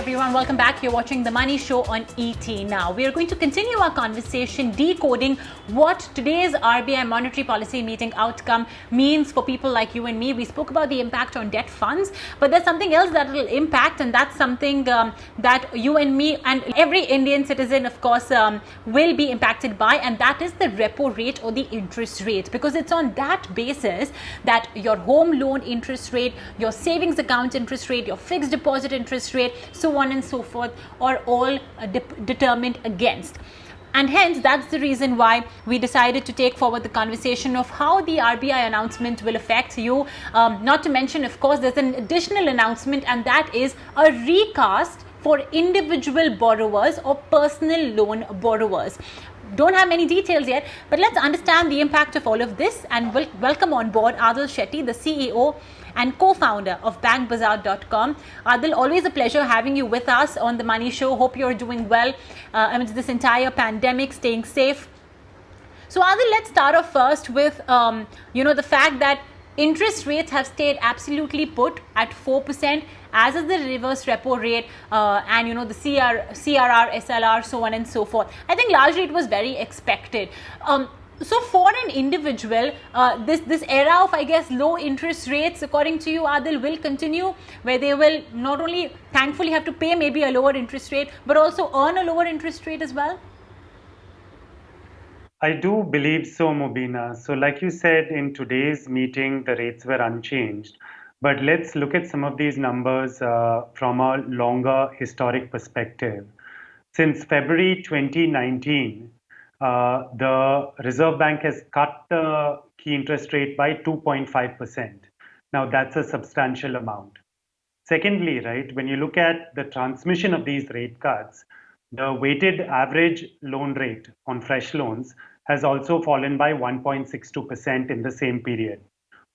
everyone, welcome back. You're watching The Money Show on ET Now. We are going to continue our conversation decoding what today's RBI monetary policy meeting outcome means for people like you and me. We spoke about the impact on debt funds, but there's something else that will impact, and that's something that you and me and every Indian citizen, of course, will be impacted by, and that is the repo rate or the interest rate, because it's on that basis that your home loan interest rate, your savings account interest rate, your fixed deposit interest rate, so on and so forth, are all determined against. And hence, that's the reason why we decided to take forward the conversation of how the RBI announcement will affect you. Not to mention, of course, there's an additional announcement, and that is a recast for individual borrowers or personal loan borrowers. Don't have many details yet, but let's understand the impact of all of this, and we'll welcome on board Adhil Shetty, the CEO and co-founder of bankbazaar.com. Adhil, always a pleasure having you with us on The Money Show. Hope you're doing well amidst this entire pandemic, staying safe. So Adhil, let's start off first with the fact that interest rates have stayed absolutely put at 4%, as is the reverse repo rate, and the CRR, SLR, so on and so forth. I think largely it was very expected. So for an individual, this era of, I guess, low interest rates, according to you, Adhil, will continue, where they will not only thankfully have to pay maybe a lower interest rate, but also earn a lower interest rate as well? I do believe so, Mubina. So like you said, in today's meeting, the rates were unchanged. But let's look at some of these numbers from a longer historic perspective. Since February 2019, the Reserve Bank has cut the key interest rate by 2.5%. Now, that's a substantial amount. Secondly, right, when you look at the transmission of these rate cuts, the weighted average loan rate on fresh loans has also fallen by 1.62% in the same period.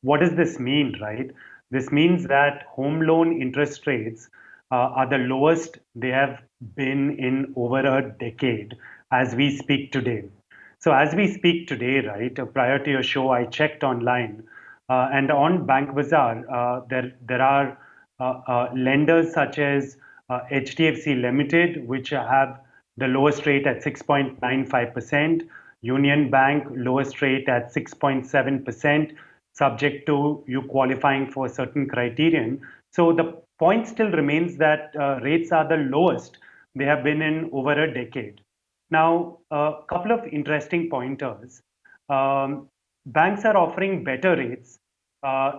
What does this mean, right? This means that home loan interest rates are the lowest they have been in over a decade as we speak today. So as we speak today, right, prior to your show, I checked online, and on Bank Bazaar, there are lenders such as HDFC Limited, which have the lowest rate at 6.95%, Union Bank lowest rate at 6.7%, subject to you qualifying for a certain criterion. So the point still remains that rates are the lowest they have been in over a decade. Now, a couple of interesting pointers. Banks are offering better rates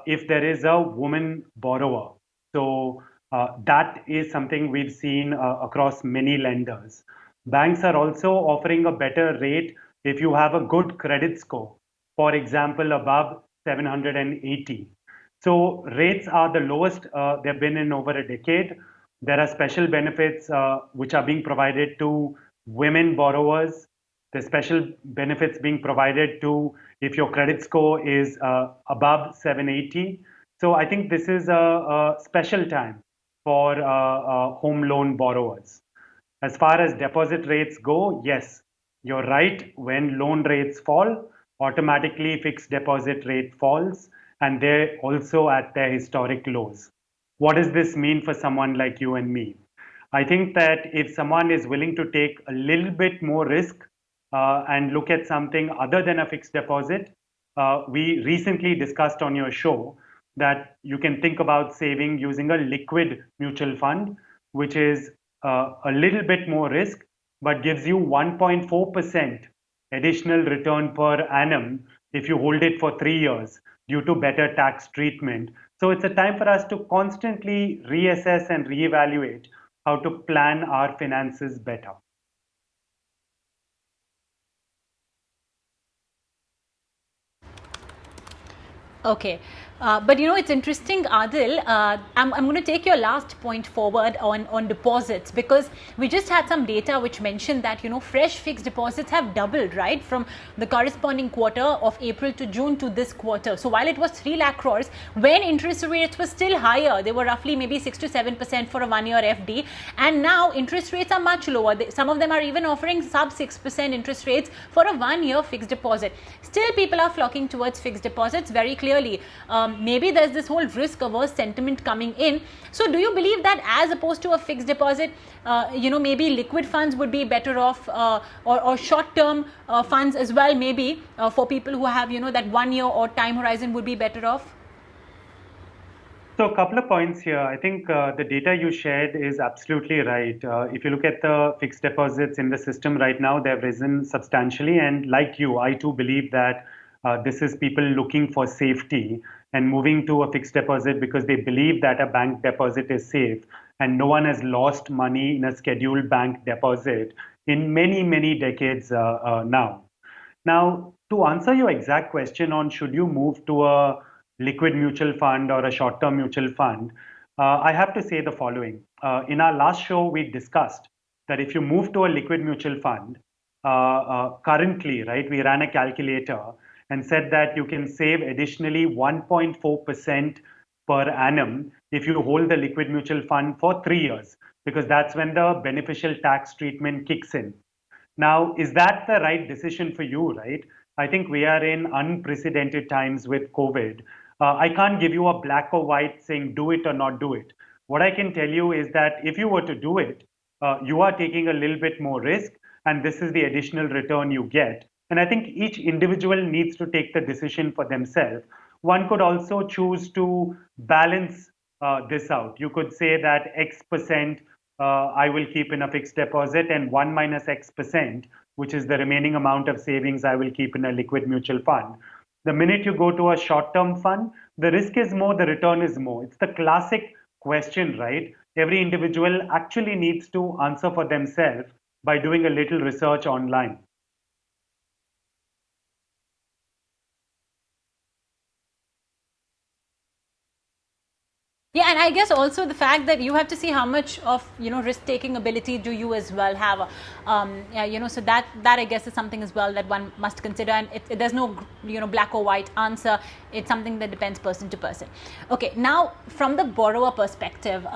if there is a woman borrower. So that is something we've seen across many lenders. Banks are also offering a better rate if you have a good credit score, for example, above 780. So rates are the lowest they've been in over a decade. There are special benefits which are being provided to women borrowers. The special benefits being provided to if your credit score is above 780. So I think this is a special time for home loan borrowers. As far as deposit rates go, yes, you're right. When loan rates fall, automatically fixed deposit rate falls, and they're also at their historic lows. What does this mean for someone like you and me? I think that if someone is willing to take a little bit more risk and look at something other than a fixed deposit, we recently discussed on your show that you can think about saving using a liquid mutual fund, which is a little bit more risk, but gives you 1.4% additional return per annum if you hold it for 3 years due to better tax treatment. So it's a time for us to constantly reassess and reevaluate how to plan our finances better. Okay. But it's interesting, Adhil, I'm going to take your last point forward on deposits, because we just had some data which mentioned that, fresh fixed deposits have doubled, right, from the corresponding quarter of April to June to this quarter. So while it was 3 lakh crores, when interest rates were still higher, they were roughly maybe 6 to 7% for a 1-year FD. And now interest rates are much lower. Some of them are even offering sub 6% interest rates for a 1-year fixed deposit. Still, people are flocking towards fixed deposits. Very clear clearly. Maybe there's this whole risk-averse sentiment coming in. So do you believe that as opposed to a fixed deposit, maybe liquid funds would be better off, or short-term funds as well, maybe for people who have, that 1 year or time horizon would be better off? So a couple of points here. I think the data you shared is absolutely right. If you look at the fixed deposits in the system right now, they've risen substantially. And like you, I too believe that this is people looking for safety and moving to a fixed deposit because they believe that a bank deposit is safe. And no one has lost money in a scheduled bank deposit in many, many decades now. Now, to answer your exact question on should you move to a liquid mutual fund or a short-term mutual fund, I have to say the following. In our last show, we discussed that if you move to a liquid mutual fund, currently, right, we ran a calculator and said that you can save additionally 1.4% per annum if you hold the liquid mutual fund for 3 years, because that's when the beneficial tax treatment kicks in. Now, is that the right decision for you, right? I think we are in unprecedented times with COVID. I can't give you a black or white saying do it or not do it. What I can tell you is that if you were to do it, you are taking a little bit more risk, and this is the additional return you get. And I think each individual needs to take the decision for themselves. One could also choose to balance this out. You could say that X percent I will keep in a fixed deposit, and 1 minus X percent, which is the remaining amount of savings, I will keep in a liquid mutual fund. The minute you go to a short term fund, the risk is more, the return is more. It's the classic question, right? Every individual actually needs to answer for themselves by doing a little research online. Yeah, and I guess also the fact that you have to see how much of risk-taking ability do you as well have, so that I guess is something as well that one must consider, and there's no black or white answer. It's something that depends person to person. Okay, now from the borrower perspective.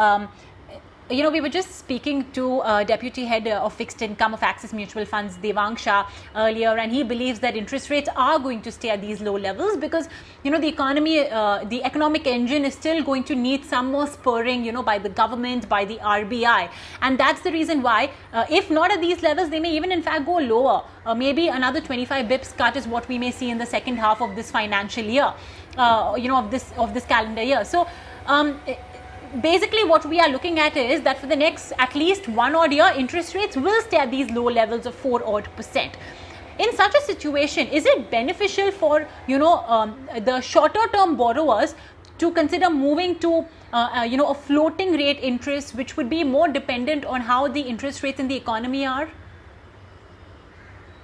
We were just speaking to Deputy Head of Fixed Income of Axis Mutual Funds, Devang Shah, earlier, and he believes that interest rates are going to stay at these low levels because, the economy, the economic engine is still going to need some more spurring, by the government, by the RBI. And that's the reason why, if not at these levels, they may even in fact go lower. Maybe another 25 bips cut is what we may see in the second half of this financial year, of this calendar year. So, basically what we are looking at is that for the next at least 1 odd year, interest rates will stay at these low levels of 4 odd percent. In such a situation, is it beneficial for the shorter term borrowers to consider moving to a floating rate interest, which would be more dependent on how the interest rates in the economy are?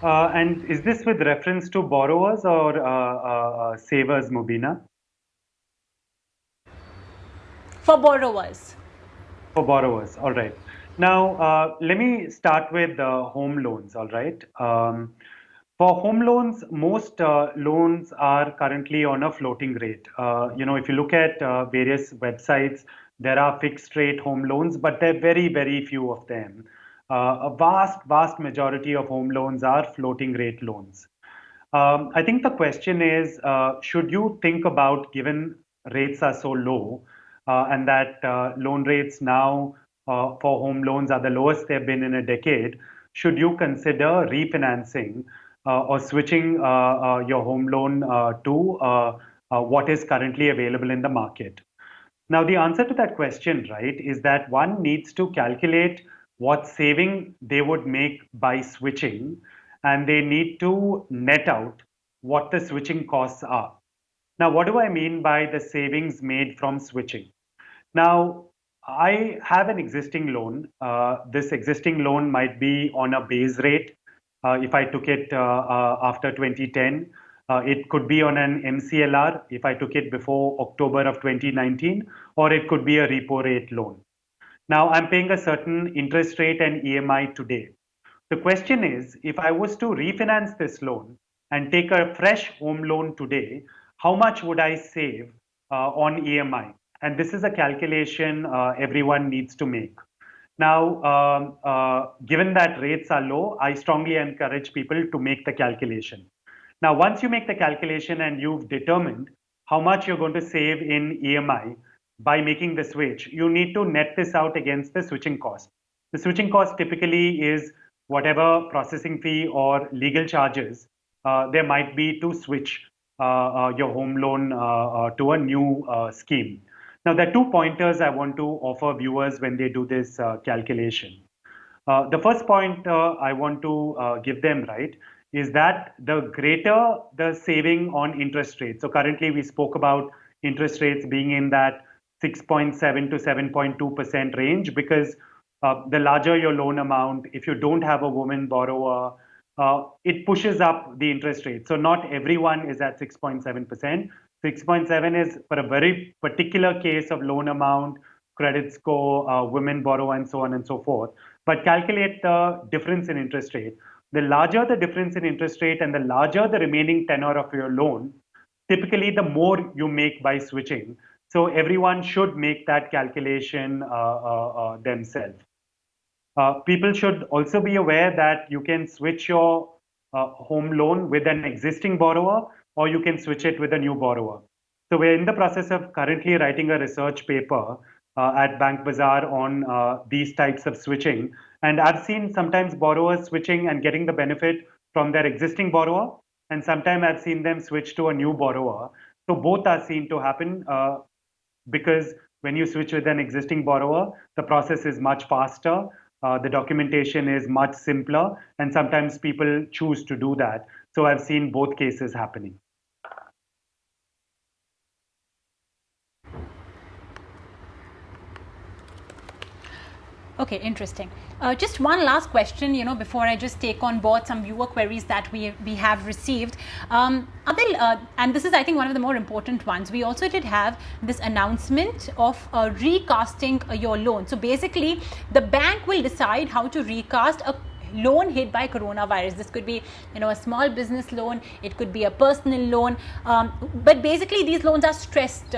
And is this with reference to borrowers or savers, Mubina? For borrowers. For borrowers, all right. Now, let me start with home loans, all right. For home loans, most loans are currently on a floating rate. If you look at various websites, there are fixed rate home loans, but there are very, very few of them. A vast majority of home loans are floating rate loans. I think the question is, should you think about, given rates are so low, and that loan rates now for home loans are the lowest they've been in a decade, should you consider refinancing or switching your home loan to what is currently available in the market? Now, the answer to that question, right, is that one needs to calculate what saving they would make by switching, and they need to net out what the switching costs are. Now, what do I mean by the savings made from switching? Now, I have an existing loan. This existing loan might be on a base rate. If I took it after 2010, it could be on an MCLR if I took it before October of 2019, or it could be a repo rate loan. Now, I'm paying a certain interest rate and EMI today. The question is, if I was to refinance this loan and take a fresh home loan today, how much would I save on EMI? And this is a calculation everyone needs to make. Now, given that rates are low, I strongly encourage people to make the calculation. Now, once you make the calculation and you've determined how much you're going to save in EMI by making the switch, you need to net this out against the switching cost. The switching cost typically is whatever processing fee or legal charges there might be to switch your home loan to a new scheme. Now, there are two pointers I want to offer viewers when they do this calculation. The first point I want to give them, right, is that the greater the saving on interest rates. So currently we spoke about interest rates being in that 6.7 to 7.2% range, because the larger your loan amount, if you don't have a woman borrower, it pushes up the interest rate. So not everyone is at 6.7%. 6.7 is for a very particular case of loan amount, credit score, women borrower, and so on and so forth. But calculate the difference in interest rate. The larger the difference in interest rate and the larger the remaining tenor of your loan, typically the more you make by switching. So everyone should make that calculation themselves. People should also be aware that you can switch your home loan with an existing borrower, or you can switch it with a new borrower. So we're in the process of currently writing a research paper at Bank Bazaar on these types of switching. And I've seen sometimes borrowers switching and getting the benefit from their existing borrower, and sometimes I've seen them switch to a new borrower. So both are seen to happen because when you switch with an existing borrower, the process is much faster, the documentation is much simpler, and sometimes people choose to do that. So I've seen both cases happening. Okay, interesting. Just one last question, before I just take on board some viewer queries that we have received. Adil, and this is, I think, one of the more important ones. We also did have this announcement of recasting your loan. So basically, the bank will decide how to recast a loan hit by coronavirus. This could be, a small business loan, it could be a personal loan, but basically these loans are stressed,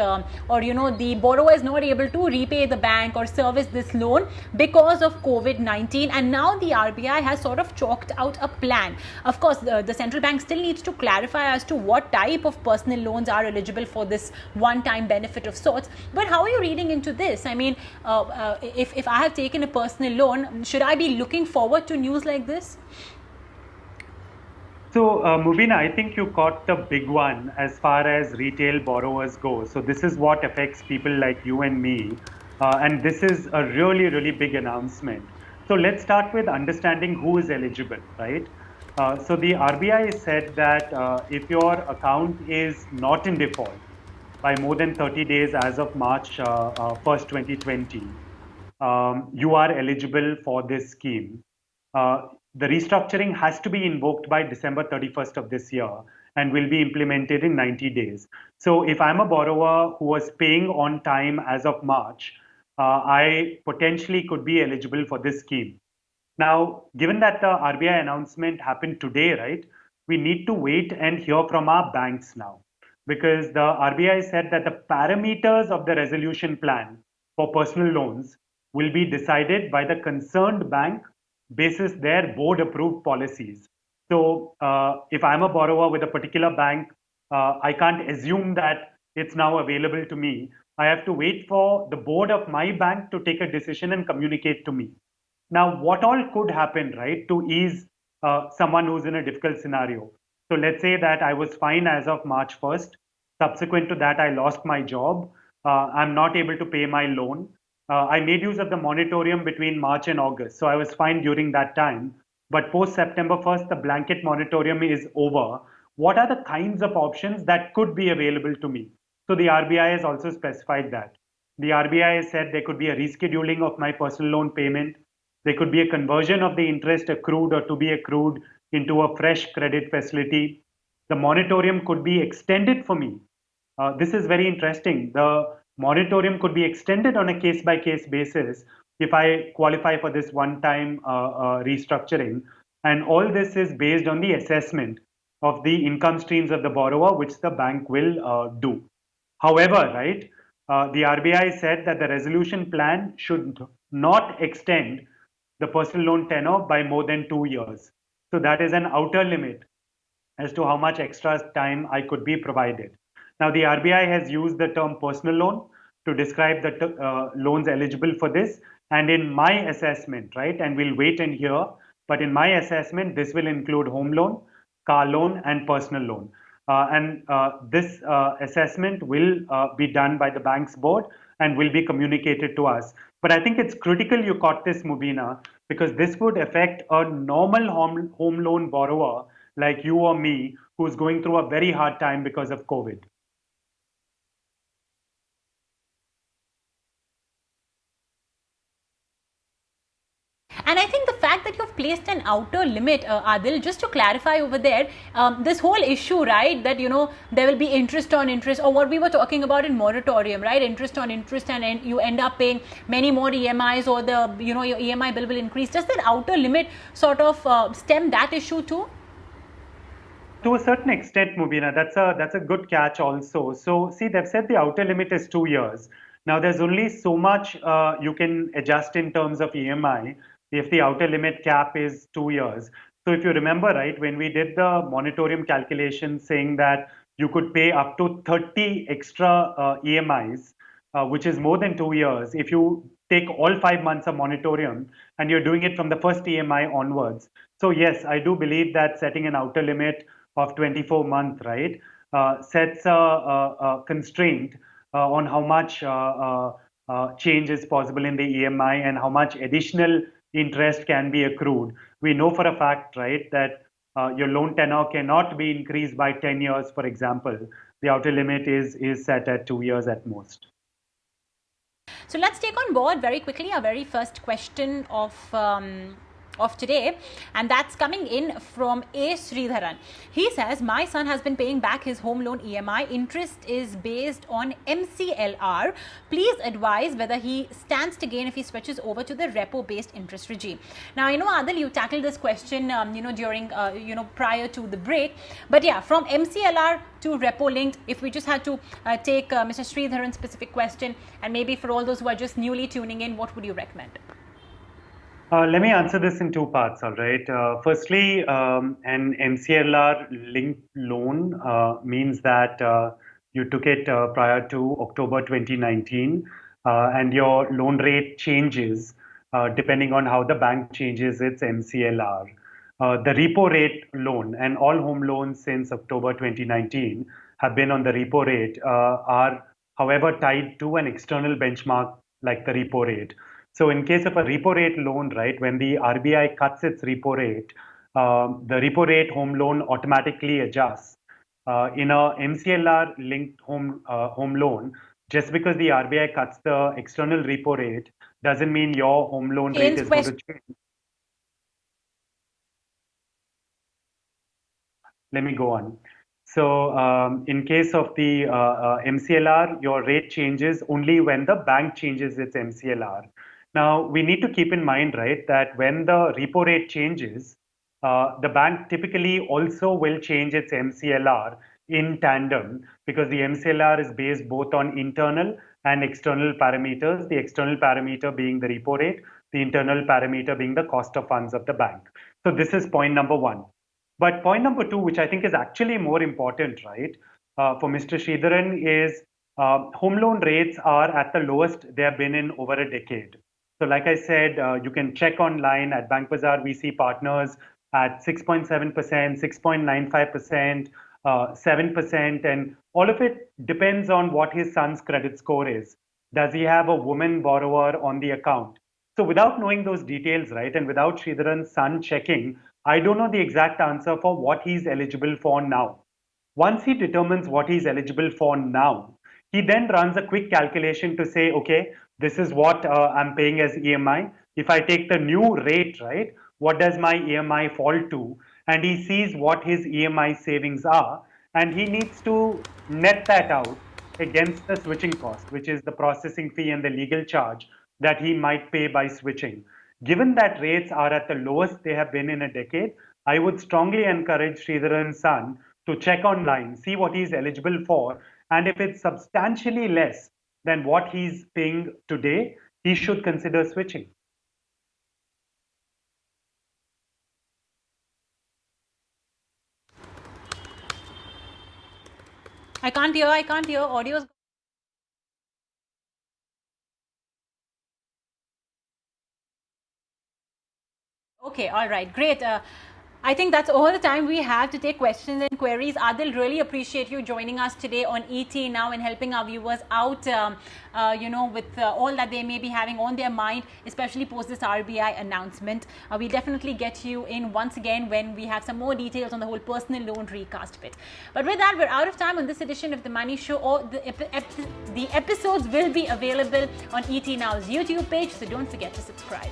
or the borrower is not able to repay the bank or service this loan because of COVID-19, and now the RBI has sort of chalked out a plan. Of course, the central bank still needs to clarify as to what type of personal loans are eligible for this one-time benefit of sorts. But how are you reading into this? I mean, if I have taken a personal loan, should I be looking forward to news like this? So, Mubina, I think you caught the big one as far as retail borrowers go. So, this is what affects people like you and me. And this is a really, really big announcement. So, let's start with understanding who is eligible, right? So, the RBI said that if your account is not in default by more than 30 days as of March 1st, 2020, you are eligible for this scheme. The restructuring has to be invoked by December 31st of this year and will be implemented in 90 days. So if I'm a borrower who was paying on time as of March, I potentially could be eligible for this scheme. Now, given that the RBI announcement happened today, right, we need to wait and hear from our banks now, because the RBI said that the parameters of the resolution plan for personal loans will be decided by the concerned bank basis their board approved policies. So if I'm a borrower with a particular bank, I can't assume that it's now available to me. I have to wait for the board of my bank to take a decision and communicate to me. Now, what all could happen, right, to ease someone who's in a difficult scenario? So let's say that I was fine as of March 1st. Subsequent to that, I lost my job. I'm not able to pay my loan. I made use of the moratorium between March and August. So I was fine during that time. But post September 1st, the blanket moratorium is over. What are the kinds of options that could be available to me? So the RBI has also specified that. The RBI has said there could be a rescheduling of my personal loan payment. There could be a conversion of the interest accrued or to be accrued into a fresh credit facility. The moratorium could be extended for me. This is very interesting. The moratorium could be extended on a case by case basis if I qualify for this one time restructuring. And all this is based on the assessment of the income streams of the borrower, which the bank will do. However, right, the RBI said that the resolution plan should not extend the personal loan tenor by more than 2 years. So that is an outer limit as to how much extra time I could be provided. Now, the RBI has used the term personal loan to describe the loans eligible for this. And in my assessment, right, and we'll wait and hear, but in my assessment, this will include home loan, car loan, and personal loan. And this assessment will be done by the bank's board and will be communicated to us. But I think it's critical you caught this, Mubina, because this would affect a normal home loan borrower like you or me who's going through a very hard time because of COVID. And I think the fact that you've placed an outer limit, Adil, just to clarify over there, this whole issue, right, that, there will be interest on interest, or what we were talking about in moratorium, right, interest on interest, and you end up paying many more EMIs, or your EMI bill will increase. Does that outer limit sort of stem that issue too? To a certain extent, Mubina, that's a good catch also. So see, they've said the outer limit is 2 years. Now there's only so much you can adjust in terms of EMI if the outer limit cap is 2 years. So if you remember, right, when we did the moratorium calculation saying that you could pay up to 30 extra EMIs, which is more than 2 years, if you take all 5 months of moratorium and you're doing it from the first EMI onwards. So yes, I do believe that setting an outer limit of 24 months, right, sets a constraint on how much change is possible in the EMI and how much additional interest can be accrued. We know for a fact, right, that your loan tenor cannot be increased by 10 years, for example. The outer limit is set at 2 years at most. So let's take on board very quickly our very first question of today, and that's coming in from A. Sridharan. He says, my son has been paying back his home loan EMI. Interest is based on MCLR. Please advise whether he stands to gain if he switches over to the repo based interest regime. Now, Adil, you tackled this question during prior to the break, but yeah, from MCLR to repo linked, if we just had to take Mr. Sridharan's specific question, and maybe for all those who are just newly tuning in, what would you recommend? Let me answer this in two parts, all right. Firstly, an MCLR linked loan means that you took it prior to October 2019, and your loan rate changes depending on how the bank changes its MCLR. The repo rate loan and all home loans since October 2019 have been on the repo rate, are, however, tied to an external benchmark like the repo rate. So in case of a repo rate loan, right, when the RBI cuts its repo rate, the repo rate home loan automatically adjusts. In a MCLR linked home loan, just because the RBI cuts the external repo rate doesn't mean your home loan rate is going to change. Let me go on. So in case of the MCLR, your rate changes only when the bank changes its MCLR. Now, we need to keep in mind, right, that when the repo rate changes, the bank typically also will change its MCLR in tandem, because the MCLR is based both on internal and external parameters, the external parameter being the repo rate, the internal parameter being the cost of funds of the bank. So this is point number one. But point number two, which I think is actually more important, right, for Mr. Sridharan, is home loan rates are at the lowest they have been in over a decade. So like I said, you can check online at Bank Bazaar. We see partners at 6.7%, 6.95%, 7%, and all of it depends on what his son's credit score is. Does he have a woman borrower on the account? So without knowing those details, right, and without Sridharan's son checking, I don't know the exact answer for what he's eligible for now. Once he determines what he's eligible for now, he then runs a quick calculation to say, okay, this is what I'm paying as EMI. If I take the new rate, right, what does my EMI fall to? And he sees what his EMI savings are, and he needs to net that out against the switching cost, which is the processing fee and the legal charge that he might pay by switching. Given that rates are at the lowest they have been in a decade, I would strongly encourage Sridharan's son to check online, see what he's eligible for, and if it's substantially less than what he's paying today, he should consider switching. I can't hear. I can't hear. Audio's. Okay, all right, great. I think that's all the time we have to take questions and queries. Adil, really appreciate you joining us today on ET Now and helping our viewers out, with all that they may be having on their mind, especially post this RBI announcement. We'll definitely get you in once again when we have some more details on the whole personal loan recast bit. But with that, we're out of time on this edition of The Money Show. Or the episodes will be available on ET Now's YouTube page, so don't forget to subscribe.